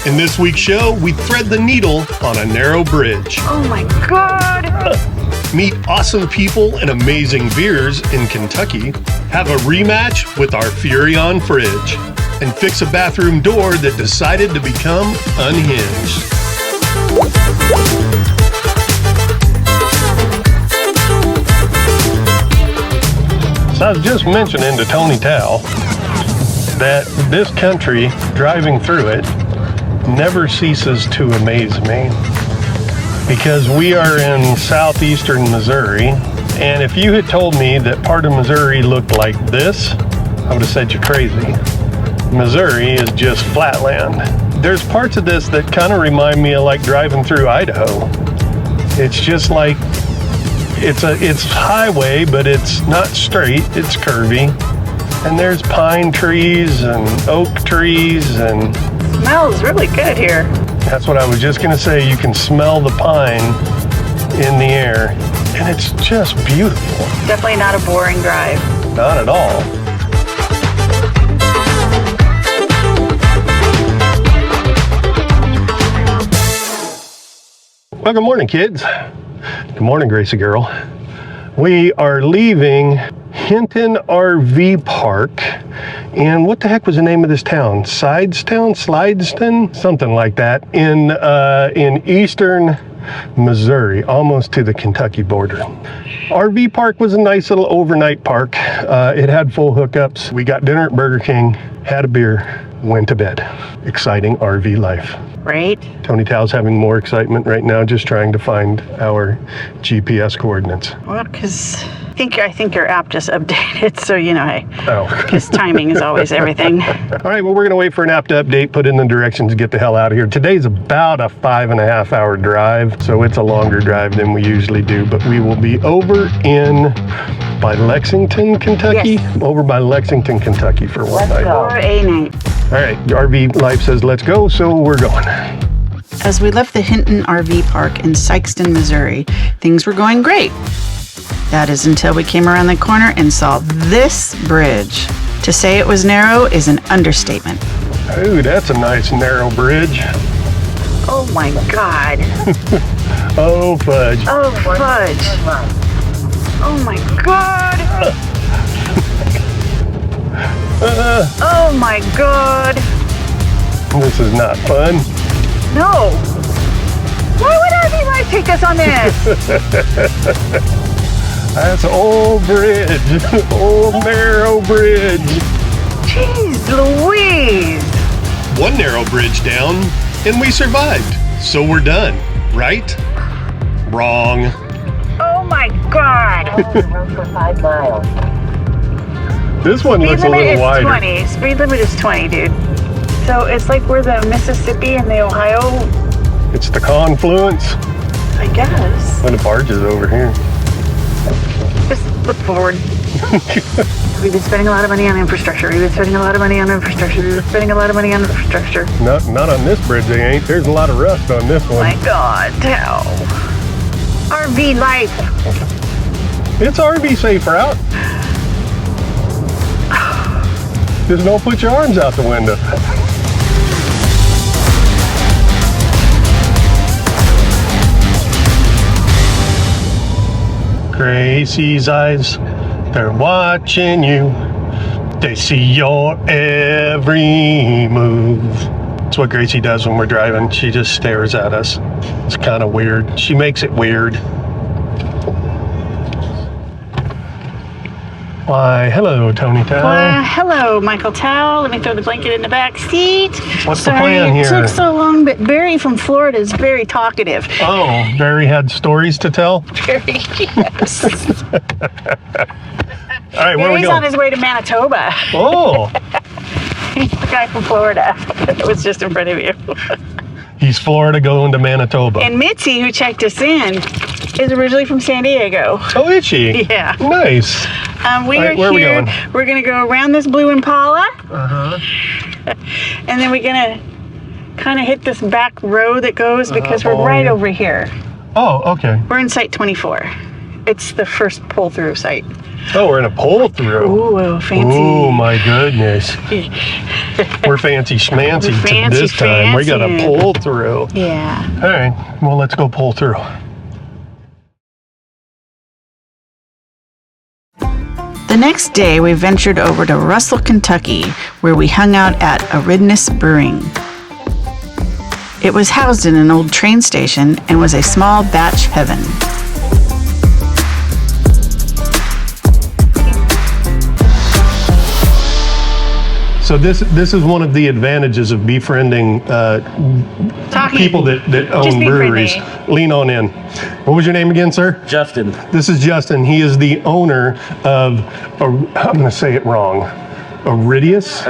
In this week's show, we thread the needle on a narrow bridge. Oh my God! Meet awesome people and amazing beers in Kentucky. Have a rematch with our Furrion fridge. And fix a bathroom door that decided to become unhinged. So I was just mentioning to Tony Tal that this country, driving through it, never ceases to amaze me. Because we are in southeastern Missouri, and if you had told me that part of Missouri looked like this, I would have said you're crazy. Missouri is just flatland. There's parts of this that kind of remind me of like driving through Idaho. It's just like, it's highway, but it's not straight, it's curvy. And there's pine trees and oak trees and... Smells really good here. That's what I was just gonna say. You can smell the pine in the air, and it's just beautiful. Definitely not a boring drive. Not at all. Well, good morning, kids. Good morning, Gracie girl. We are leaving Hinton RV Park. And what the heck was the name of this town? Slideston? Something like that. In eastern Missouri, almost to the Kentucky border. RV Park was a nice little overnight park. It had full hookups. We got dinner at Burger King, had a beer, went to bed. Exciting RV life. Right? Tony Tal's having more excitement right now, just trying to find our GPS coordinates. Well, because I think your app just updated, so you know, hey. Oh. Because timing is always everything. All right, well, we're going to wait for an app to update, put in the directions, get the hell out of here. Today's about a 5.5 hour drive, so it's a longer drive than we usually do, but we will be over by Lexington, Kentucky? Yes. Over by Lexington, Kentucky for one night. Or a night. All right, RV Life says let's go, so we're going. As we left the Hinton RV Park in Sikeston, Missouri, things were going great. That is until we came around the corner and saw this bridge. To say it was narrow is an understatement. Ooh, that's a nice narrow bridge. Oh my God. Oh, fudge. Oh, fudge. Oh my God. Oh my God. This is not fun. No. Why would RV Life take us on this? That's an old bridge. Old narrow bridge. Jeez Louise. One narrow bridge down, and we survived. So we're done, right? Wrong. Oh my God. For 5 miles. This one looks a little wider. 20. Speed limit is 20, dude. So it's like we're the Mississippi and the Ohio. It's the confluence. I guess. And the barge is over here. Just look forward. We've been spending a lot of money on infrastructure. We've been spending a lot of money on infrastructure. We've been spending a lot of money on infrastructure. Not on this bridge, they ain't. There's a lot of rust on this one. My God, how? RV Life. It's RV safe route. Just don't put your arms out the window. Gracie's eyes, they're watching you. They see your every move. That's what Gracie does when we're driving. She just stares at us. It's kind of weird. She makes it weird. Why, hello, Tony Tal. Well, hello, Michael Tal. Let me throw the blanket in the back seat. What's the plan here? It took so long, but Barry from Florida is very talkative. Oh, Barry had stories to tell? Barry, yes. All right, where are we Barry's going? on his way to Manitoba. Oh, He's the guy from Florida that was just in front of you. he's Florida going to Manitoba. And Mitzi, who checked us in, is originally from San Diego. Oh, is she? Yeah. Nice. We All right, are where here. are we going? We're going to go around this blue Impala. Uh-huh. And then we're going to kind of hit this back road that goes because we're right over here. Oh, okay. We're in Site 24. It's the first pull-through site. Oh, we're in a pull-through. Ooh, fancy. Oh, my goodness. We're fancy schmancy this time. We got a pull-through. Yeah. All right, well, let's go pull through. The next day, we ventured over to Russell, Kentucky, where we hung out at Eridanus Brewing. It was housed in an old train station and was a small batch heaven. So this is one of the advantages of befriending people that own breweries. Lean on in. What was your name again, sir? Justin. This is Justin. He is the owner of, I'm going to say it wrong, Eridanus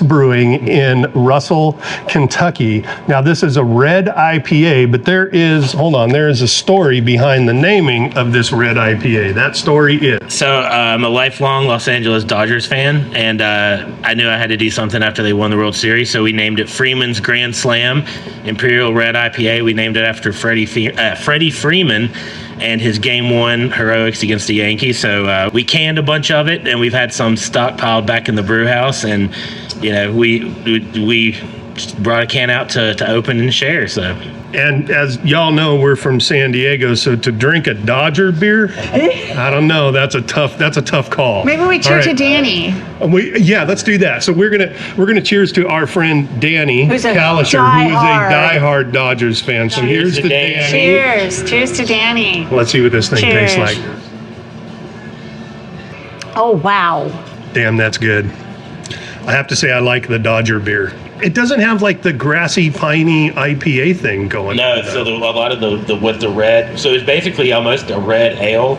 Brewing in Russell, Kentucky. Now this is a red IPA, but there is a story behind the naming of this red IPA. That story is. So I'm a lifelong Los Angeles Dodgers fan, and I knew I had to do something after they won the World Series, so we named it Freeman's Grand Slam Imperial Red IPA. We named it after Freddie Freeman and his Game 1 heroics against the Yankees. So we canned a bunch of it, and we've had some stockpiled back in the brew house, and we just brought a can out to open and share. So. And as y'all know, we're from San Diego, so to drink a Dodger beer, I don't know. That's a tough call. Maybe we cheer to Danny. Let's do that. So we're gonna cheers to our friend Danny Kalisher, who is a diehard Dodgers fan. So here's to Danny. Cheers to Danny. Let's see what this thing tastes like. Oh wow! Damn, that's good. I have to say, I like the Dodger beer. It doesn't have like the grassy, piney IPA thing going. No, so a lot of the with the red. So it's basically almost a red ale.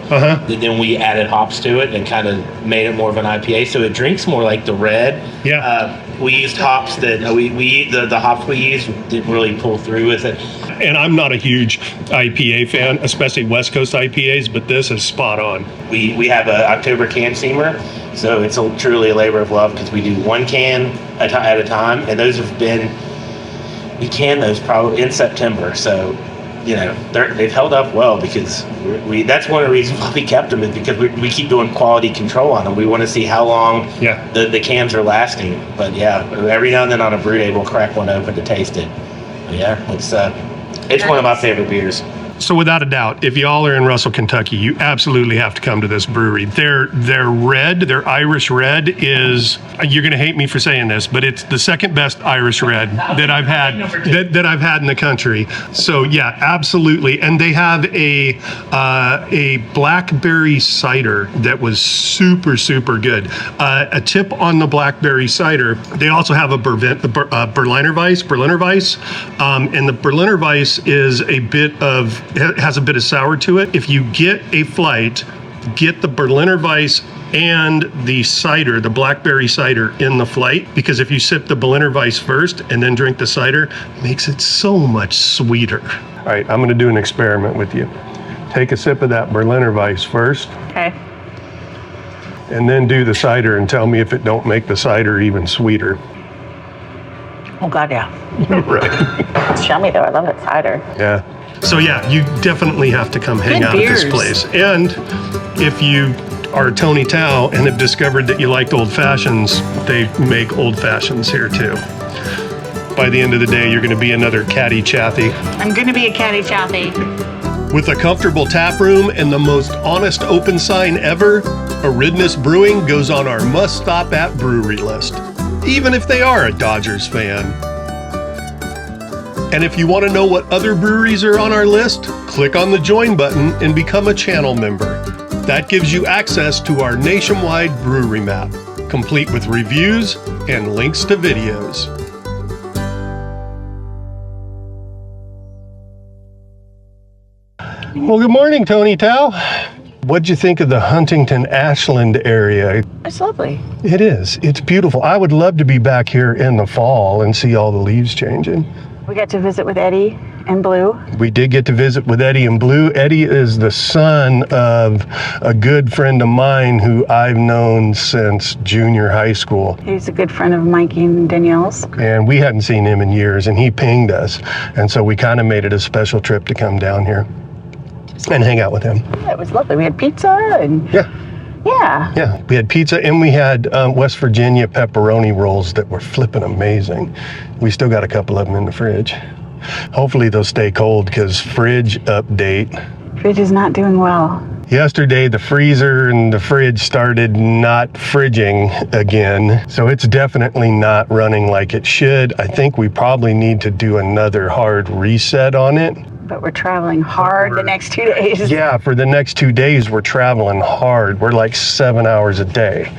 Then we added hops to it and kind of made it more of an IPA. So it drinks more like the red. Yeah. We used hops that the hops we used didn't really pull through with it. And I'm not a huge IPA fan, especially West Coast IPAs, but this is spot on. We have an October can steamer, so it's truly a labor of love because we do one can at a time, and those have been, we canned those probably in September, so they've held up well because that's one of the reasons why we kept them, is because we keep doing quality control on them. We want to see how long the cans are lasting. But yeah, every now and then on a brew day we'll crack one open to taste it. But yeah, it's one of my favorite beers. So without a doubt, if y'all are in Russell, Kentucky, you absolutely have to come to this brewery. Their Irish red is, you're going to hate me for saying this, but it's the second best Irish red that I've had in the country. So yeah, absolutely. And they have a blackberry cider that was super, super good. A tip on the blackberry cider, they also have a Berliner Weiss, and the Berliner Weiss is has a bit of sour to it. If you get a flight, get the Berliner Weiss and the cider, the blackberry cider, in the flight, because if you sip the Berliner Weiss first and then drink the cider, it makes it so much sweeter. All right, I'm gonna do an experiment with you. Take a sip of that Berliner Weiss first. Okay. And then do the cider and tell me if it don't make the cider even sweeter. Oh God, yeah. Right. It's yummy though, I love that cider. Yeah. So yeah, you definitely have to come hang out at this place. And if you are Tony Tao and have discovered that you liked old fashions, they make old fashions here too. By the end of the day, you're going to be another catty Chathy. I'm going to be a catty Chathy. With a comfortable tap room and the most honest open sign ever, Eridanus Brewing goes on our must-stop at brewery list, even if they are a Dodgers fan. And if you want to know what other breweries are on our list, click on the join button and become a channel member. That gives you access to our nationwide brewery map, complete with reviews and links to videos. Well, good morning, Tony Tao. What'd you think of the Huntington Ashland area? It's lovely. It is. It's beautiful. I would love to be back here in the fall and see all the leaves changing. We got to visit with Eddie and Blue. We did get to visit with Eddie and Blue. Eddie is the son of a good friend of mine who I've known since junior high school. He's a good friend of Mikey and Danielle's. And we hadn't seen him in years, and he pinged us. And so we kind of made it a special trip to come down here. and hang out with him. Yeah, it was lovely. We had pizza and Yeah. yeah. We had pizza and we had West Virginia pepperoni rolls that were flipping amazing. We still got a couple of them in the fridge. Hopefully they'll stay cold because fridge update. Fridge is not doing well. Yesterday, the freezer and the fridge started not fridging again. So it's definitely not running like it should. I think we probably need to do another hard reset on it. But we're traveling hard the next 2 days. Yeah, for the next 2 days, we're traveling hard. We're like 7 hours a day.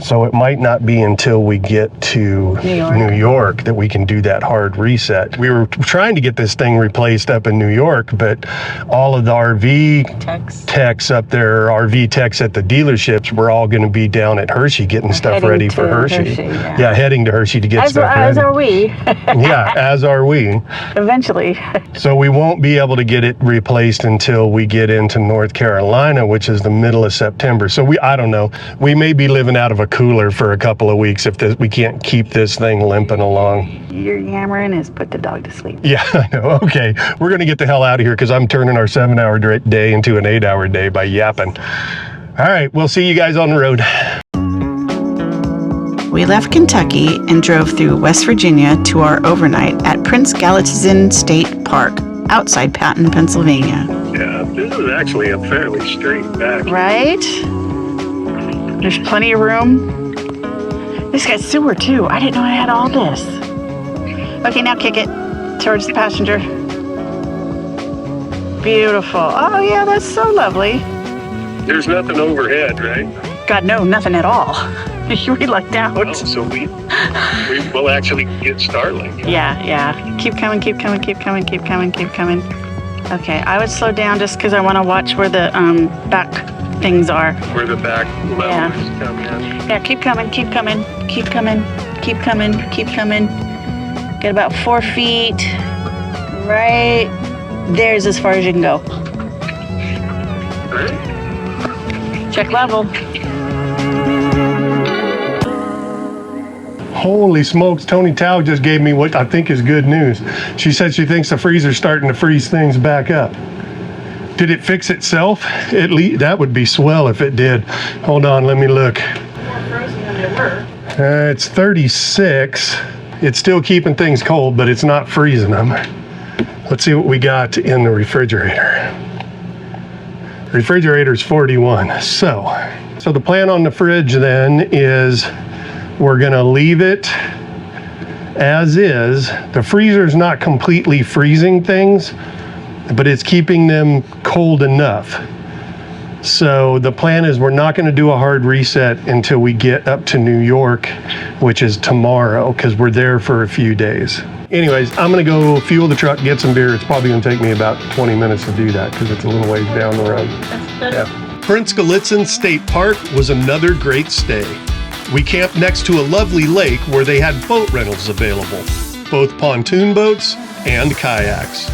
So it might not be until we get to New York that we can do that hard reset. We were trying to get this thing replaced up in New York, but all of the RV techs up there, RV techs at the dealerships, were all going to be down at Hershey getting stuff ready for Hershey. Yeah, heading to Hershey to get stuff ready. As are we. Yeah, as are we. Eventually. So we won't be able to get it replaced until we get into North Carolina, which is the middle of September. So I don't know. We may be living out of a cooler for a couple of weeks if we can't keep this thing limping along. Your yammering has put the dog to sleep. Yeah, I know. Okay, we're going to get the hell out of here because I'm turning our 7-hour day into an 8-hour day by yapping. All right, we'll see you guys on the road. We left Kentucky and drove through West Virginia to our overnight at Prince Gallatin State Park outside Patton, Pennsylvania. Yeah, this is actually a fairly straight back. Right? There's plenty of room. This got sewer too. I didn't know I had all this. Okay, now kick it towards the passenger. Beautiful. Oh yeah, that's so lovely. There's nothing overhead, right? God, no, nothing at all. We lucked out. Oh, so we will actually get Starlink. Yeah. Keep coming. Okay, I would slow down just because I want to watch where the back things are. Where the back levers come in. Yeah, keep coming. Get about 4 feet. Right there's as far as you can go. Right. Check level. Holy smokes, Tony Tao just gave me what I think is good news. She said she thinks the freezer's starting to freeze things back up. Did it fix itself? That would be swell if it did. Hold on, let me look. More frozen than they were. It's 36. It's still keeping things cold, but it's not freezing them. Let's see what we got in the refrigerator. Refrigerator's 41. So the plan on the fridge then is we're gonna leave it as is. The freezer's not completely freezing things, but it's keeping them cold enough. So the plan is we're not going to do a hard reset until we get up to New York, which is tomorrow, because we're there for a few days. Anyways, I'm going to go fuel the truck, get some beer. It's probably going to take me about 20 minutes to do that because it's a little ways down the road. Yeah. Prince Gallitzin State Park was another great stay. We camped next to a lovely lake where they had boat rentals available, both pontoon boats and kayaks.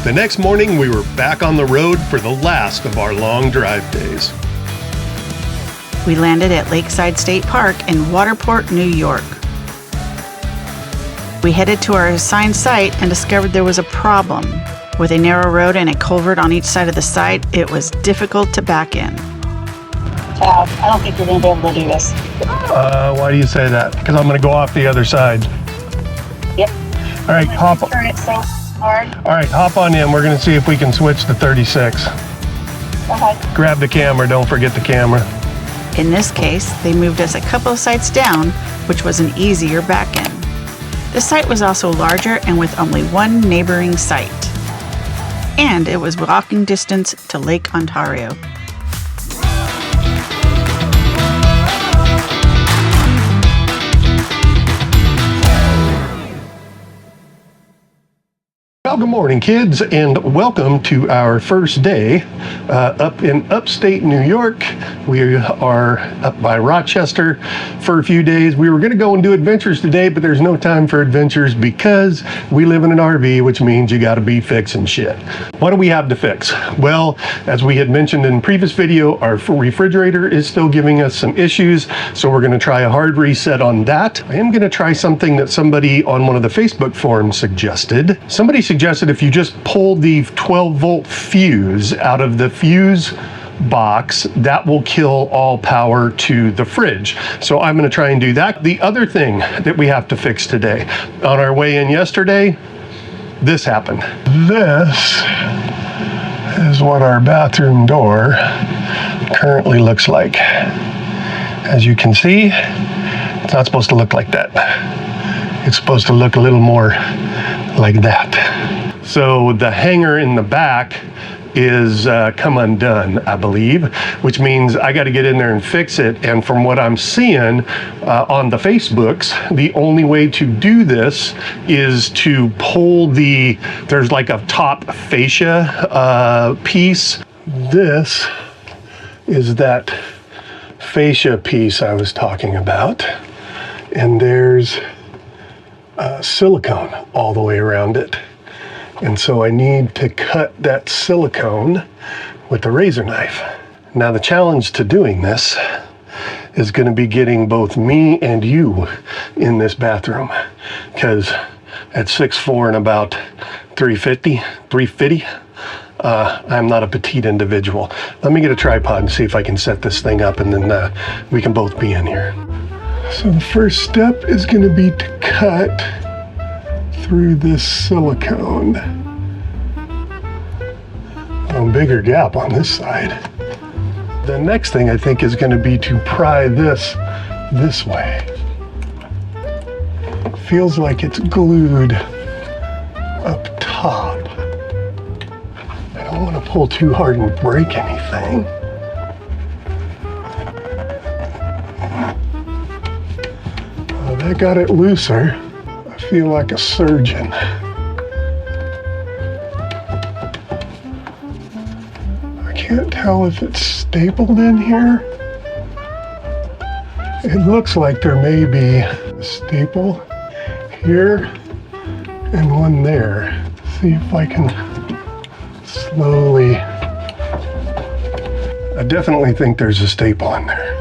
The next morning, we were back on the road for the last of our long drive days. We landed at Lakeside State Park in Waterport, New York. We headed to our assigned site and discovered there was a problem. With a narrow road and a culvert on each side of the site, it was difficult to back in. Child, I don't think you're going to be able to do this. Why do you say that? Because I'm going to go off the other side. Yep. All right, hop. Turn it so hard. All right, hop on in. We're going to see if we can switch to 36. Okay. Grab the camera. Don't forget the camera. In this case, they moved us a couple of sites down, which was an easier back in. The site was also larger and with only one neighboring site. And it was walking distance to Lake Ontario. Well, good morning, kids, and welcome to our first day up in upstate New York. We are up by Rochester for a few days. We were going to go and do adventures today, but there's no time for adventures because we live in an RV, which means you got to be fixing shit. What do we have to fix? Well, as we had mentioned in the previous video, our refrigerator is still giving us some issues, so we're going to try a hard reset on that. I am going to try something that somebody on one of the Facebook forums suggested. Somebody suggested suggested if you just pull the 12-volt fuse out of the fuse box, that will kill all power to the fridge. So I'm going to try and do that. The other thing that we have to fix today, on our way in yesterday, this happened. This is what our bathroom door currently looks like. As you can see, it's not supposed to look like that. It's supposed to look a little more like that. So the hanger in the back is come undone, I believe, which means I got to get in there and fix it. And from what I'm seeing on the Facebooks, the only way to do this is to pull there's like a top fascia piece. This is that fascia piece I was talking about. And there's silicone all the way around it. And so I need to cut that silicone with a razor knife. Now the challenge to doing this is going to be getting both me and you in this bathroom, because at 6'4" and about 350, I'm not a petite individual. Let me get a tripod and see if I can set this thing up, and then we can both be in here. So the first step is going to be to cut through this silicone. A bigger gap on this side. The next thing I think is going to be to pry this way. Feels like it's glued up top. I don't want to pull too hard and break anything. That got it looser. I feel like a surgeon. I can't tell if it's stapled in here. It looks like there may be a staple here and one there. See if I can slowly. I definitely think there's a staple in there.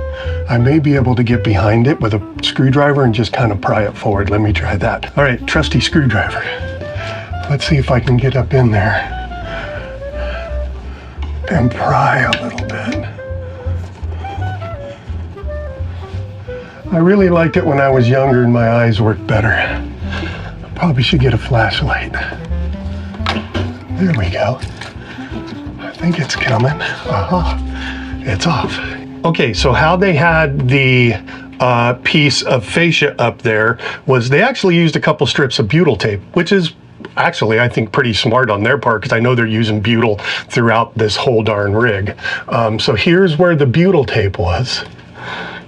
I may be able to get behind it with a screwdriver and just kind of pry it forward. Let me try that. All right, trusty screwdriver. Let's see if I can get up in there and pry a little bit. I really liked it when I was younger and my eyes worked better. I probably should get a flashlight. There we go. I think it's coming. Aha, it's off. Okay, so how they had the piece of fascia up there was they actually used a couple strips of butyl tape, which is actually, I think, pretty smart on their part, because I know they're using butyl throughout this whole darn rig. So here's where the butyl tape was,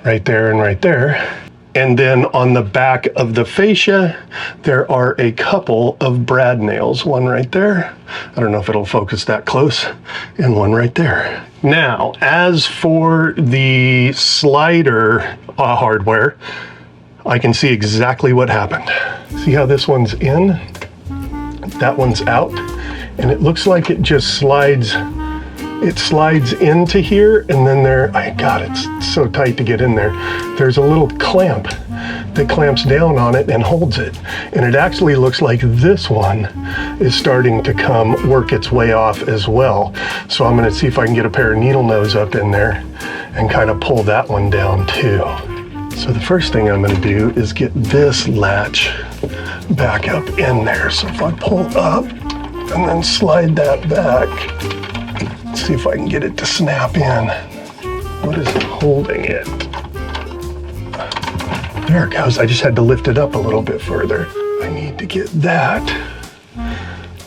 right there and right there. And then on the back of the fascia, there are a couple of brad nails, one right there. I don't know if it'll focus that close, and one right there. Now, as for the slider hardware, I can see exactly what happened. See how this one's in? That one's out, and it looks like it just slides. It slides into here, and then there, God, it's so tight to get in there. There's a little clamp that clamps down on it and holds it. And it actually looks like this one is starting to work its way off as well. So I'm gonna see if I can get a pair of needle nose up in there and kind of pull that one down too. So the first thing I'm gonna do is get this latch back up in there. So if I pull up and then slide that back, see if I can get it to snap in. What is holding it? There it goes. I just had to lift it up a little bit further. I need to get that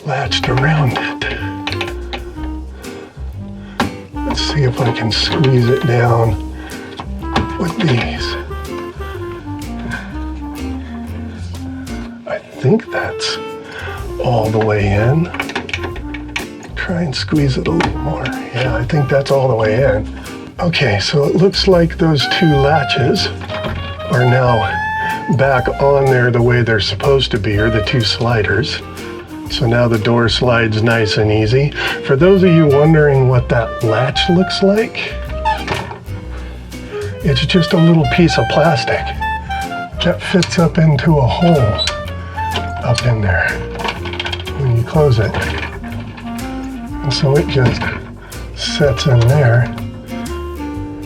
latched around it. Let's see if I can squeeze it down with these. I think that's all the way in. Try and squeeze it a little more. Yeah, I think that's all the way in. Okay, so it looks like those two latches are now back on there the way they're supposed to be, or the two sliders. So now the door slides nice and easy. For those of you wondering what that latch looks like, it's just a little piece of plastic that fits up into a hole up in there. when you close it. And so it just sets in there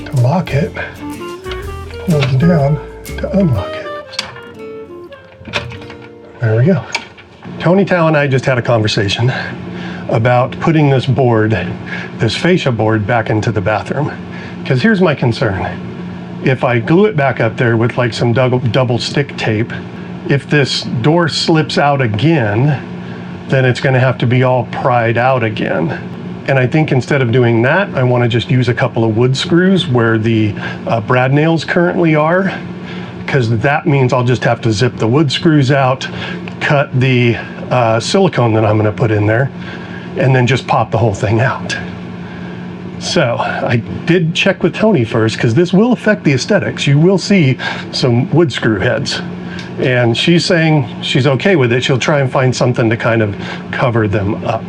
to lock it, pulls down to unlock it. There we go. Tony Tao and I just had a conversation about putting this board, this fascia board, back into the bathroom. Because here's my concern. If I glue it back up there with like some double stick tape, if this door slips out again, then it's going to have to be all pried out again. And I think instead of doing that, I want to just use a couple of wood screws where the brad nails currently are, because that means I'll just have to zip the wood screws out, cut the silicone that I'm going to put in there, and then just pop the whole thing out. So I did check with Tony first, because this will affect the aesthetics. You will see some wood screw heads. And she's saying she's okay with it. She'll try and find something to kind of cover them up.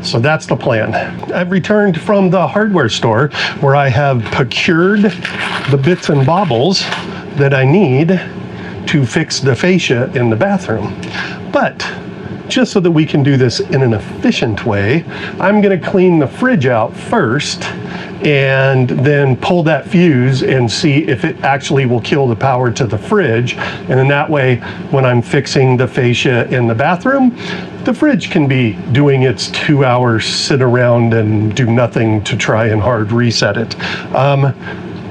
So that's the plan. I've returned from the hardware store where I have procured the bits and bobbles that I need to fix the fascia in the bathroom. But just so that we can do this in an efficient way, I'm gonna clean the fridge out first and then pull that fuse and see if it actually will kill the power to the fridge. And then that way, when I'm fixing the fascia in the bathroom, the fridge can be doing its 2 hour sit around and do nothing to try and hard reset it.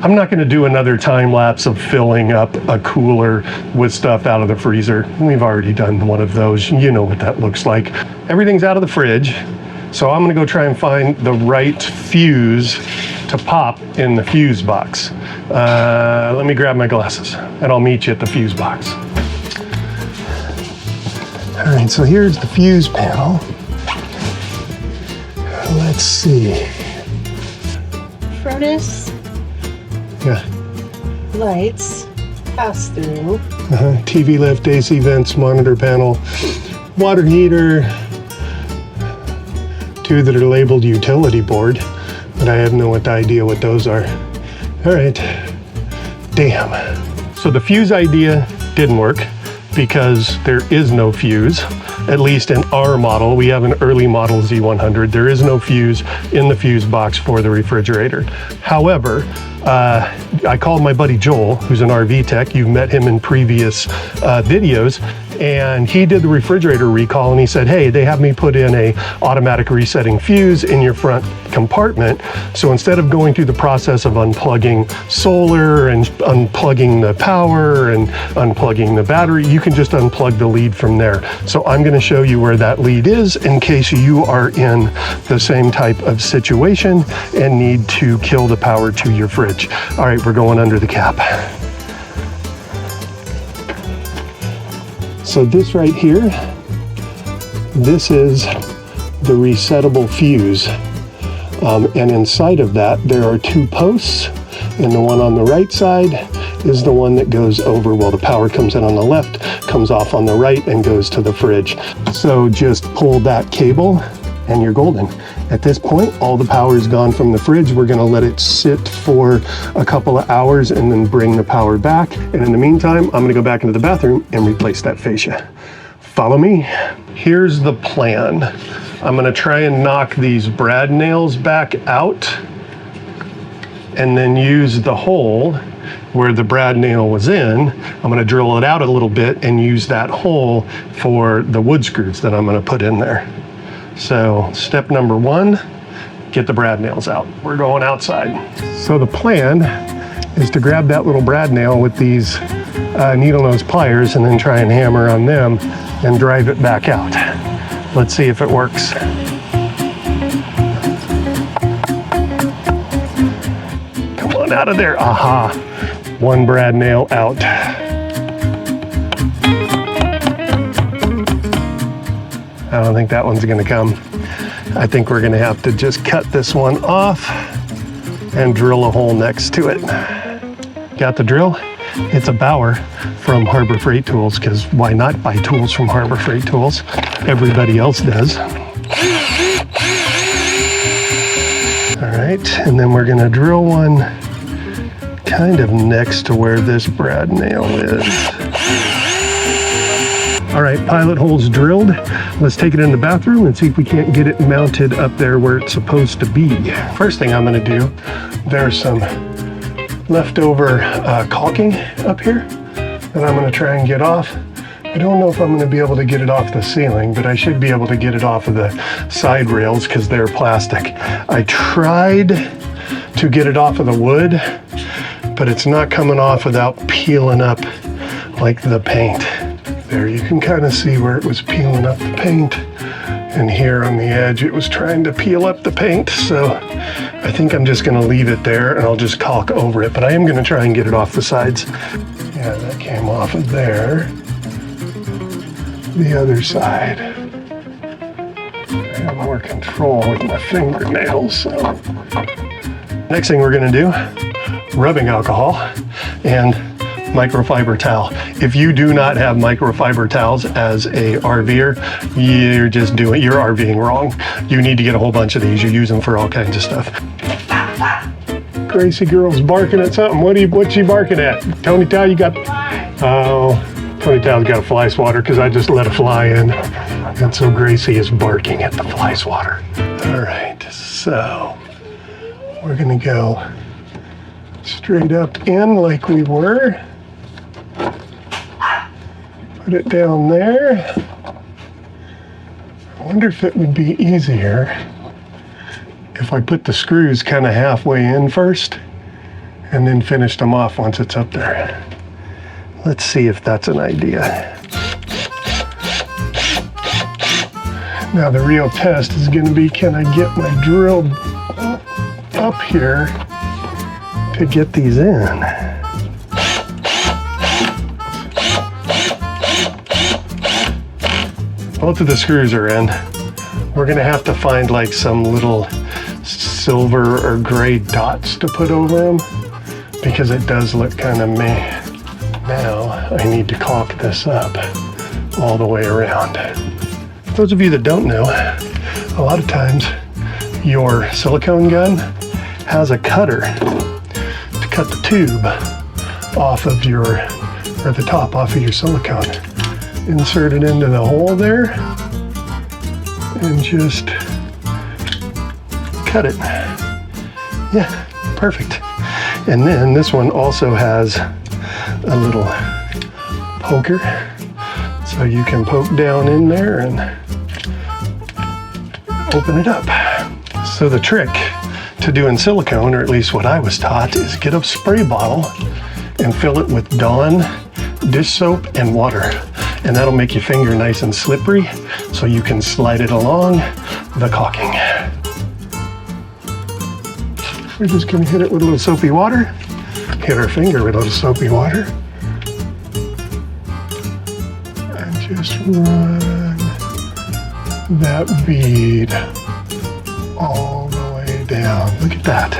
I'm not gonna do another time lapse of filling up a cooler with stuff out of the freezer. We've already done one of those. You know what that looks like. Everything's out of the fridge. So I'm gonna go try and find the right fuse to pop in the fuse box. Let me grab my glasses and I'll meet you at the fuse box. All right, so here's the fuse panel. Let's see. Furnace, Yeah. lights, pass through. TV lift, AC vents, monitor panel, water heater, two that are labeled utility board, but I have no idea what those are. All right, damn. So the fuse idea didn't work because there is no fuse, at least in our model. We have an early model Z100. There is no fuse in the fuse box for the refrigerator. However, I called my buddy Joel, who's an RV tech. You've met him in previous videos, and he did the refrigerator recall, and he said, hey, they have me put in a automatic resetting fuse in your front compartment. So instead of going through the process of unplugging solar and unplugging the power and unplugging the battery, you can just unplug the lead from there. So I'm going to show you where that lead is in case you are in the same type of situation and need to kill the power to your fridge. All right, we're going under the cap. So this right here, this is the resettable fuse. And inside of that, there are two posts, and the one on the right side is the one that goes over. Well, the power comes in on the left, comes off on the right, and goes to the fridge. So just pull that cable and you're golden. At this point, all the power is gone from the fridge. We're gonna let it sit for a couple of hours and then bring the power back. And in the meantime, I'm gonna go back into the bathroom and replace that fascia. Follow me. Here's the plan. I'm gonna try and knock these brad nails back out and then use the hole where the brad nail was in. I'm gonna drill it out a little bit and use that hole for the wood screws that I'm gonna put in there. So step number one, get the brad nails out. We're going outside. So the plan is to grab that little brad nail with these needle nose pliers and then try and hammer on them and drive it back out. Let's see if it works. Come on out of there. Aha, one brad nail out. I don't think that one's gonna come. I think we're gonna have to just cut this one off and drill a hole next to it. Got the drill? It's a Bauer from Harbor Freight Tools, because why not buy tools from Harbor Freight Tools? Everybody else does. All right, and then we're gonna drill one kind of next to where this brad nail is. All right, pilot hole's drilled. Let's take it in the bathroom and see if we can't get it mounted up there where it's supposed to be. First thing I'm gonna do, there's some leftover caulking up here that I'm gonna try and get off. I don't know if I'm gonna be able to get it off the ceiling, but I should be able to get it off of the side rails because they're plastic. I tried to get it off of the wood, but it's not coming off without peeling up like the paint. There you can kind of see where it was peeling up the paint, and here on the edge it was trying to peel up the paint. So I think I'm just gonna leave it there and I'll just caulk over it, but I am gonna try and get it off the sides. Yeah, that came off of there. The other side. I have more control with my fingernails. So. Next thing we're gonna do, rubbing alcohol and microfiber towel. If you do not have microfiber towels as a RVer, you're RVing wrong. You need to get a whole bunch of these. You use them for all kinds of stuff. Gracie girl's barking at something. What's she barking at? Tony Towel, you got, oh, Tony Towel's got a fly swatter because I just let a fly in. And so Gracie is barking at the fly swatter. All right, so we're gonna go straight up in like we were. Put it down there. I wonder if it would be easier if I put the screws kind of halfway in first and then finished them off once it's up there. Let's see if that's an idea. Now the real test is going to be, can I get my drill up here to get these in? Both of the screws are in. We're gonna have to find like some little silver or gray dots to put over them because it does look kind of meh. Now I need to caulk this up all the way around. For those of you that don't know, a lot of times your silicone gun has a cutter to cut the tube off of or the top off of your silicone. Insert it into the hole there and just cut it. Yeah, perfect. And then this one also has a little poker, so you can poke down in there and open it up. So the trick to doing silicone, or at least what I was taught, is get a spray bottle and fill it with Dawn dish soap and water. And that'll make your finger nice and slippery so you can slide it along the caulking. We're just gonna hit it with a little soapy water. Hit our finger with a little soapy water. And just run that bead all the way down. Look at that.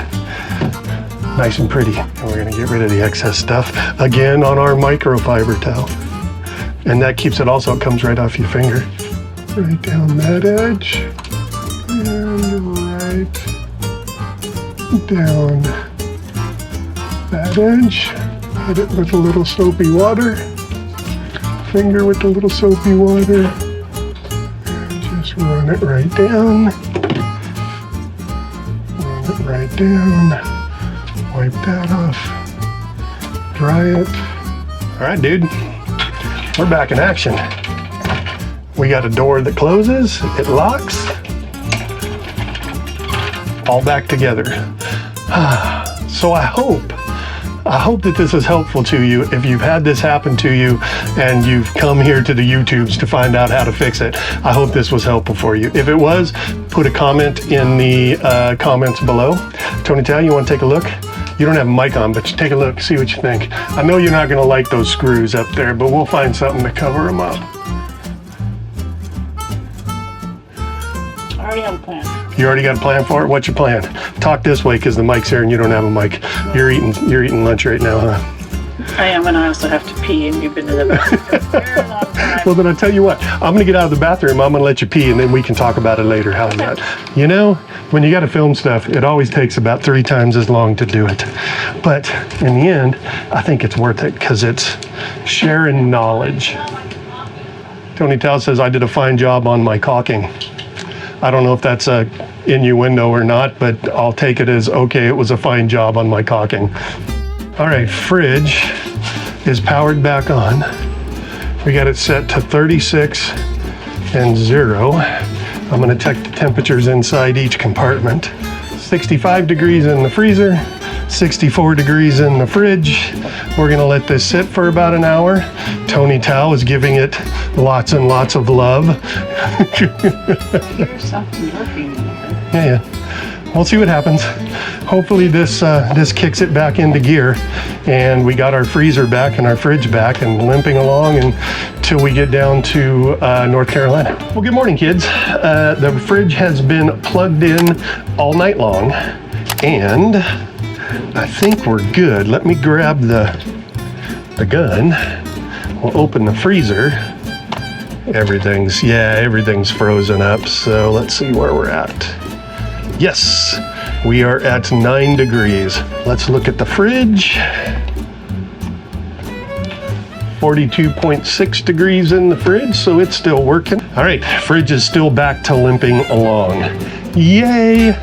Nice and pretty. And we're gonna get rid of the excess stuff again on our microfiber towel. And that keeps it also, it comes right off your finger. Right down that edge. And right down that edge. Hit it with a little soapy water. Finger with a little soapy water. And just run it right down. Run it right down. Wipe that off. Dry it. All right, dude. We're back in action. We got a door that closes, it locks. All back together. So I hope that this is helpful to you if you've had this happen to you and you've come here to the YouTubes to find out how to fix it. I hope this was helpful for you. If it was, put a comment in the comments below. Tony Tao, you want to take a look? You don't have a mic on, but you take a look, see what you think. I know you're not gonna like those screws up there, but we'll find something to cover them up. I already have a plan. You already got a plan for it? What's your plan? Talk this way because the mic's here and you don't have a mic. You're eating lunch right now, huh? I am, and I also have to pee, and you've been to the bathroom for a very long time. Well, then I'll tell you what. I'm gonna get out of the bathroom. I'm gonna let you pee, and then we can talk about it later. How's that? You know, when you got to film stuff, it always takes about 3 times as long to do it. But in the end, I think it's worth it because it's sharing knowledge. Tony Tao says, I did a fine job on my caulking. I don't know if that's a innuendo or not, but I'll take it as, okay, it was a fine job on my caulking. All right, fridge is powered back on. We got it set to 36 and 0. I'm gonna check the temperatures inside each compartment. 65 degrees in the freezer, 64 degrees in the fridge. We're gonna let this sit for about an hour. Tony Tao is giving it lots and lots of love. Here's something working. Yeah. We'll see what happens. Hopefully this kicks it back into gear, and we got our freezer back and our fridge back and limping along until we get down to North Carolina. Well, good morning, kids. The fridge has been plugged in all night long, and I think we're good. Let me grab the gun. We'll open the freezer. Everything's frozen up. So let's see where we're at. Yes, we are at 9 degrees. Let's look at the fridge. 42.6 degrees in the fridge, so it's still working. All right, fridge is still back to limping along. Yay!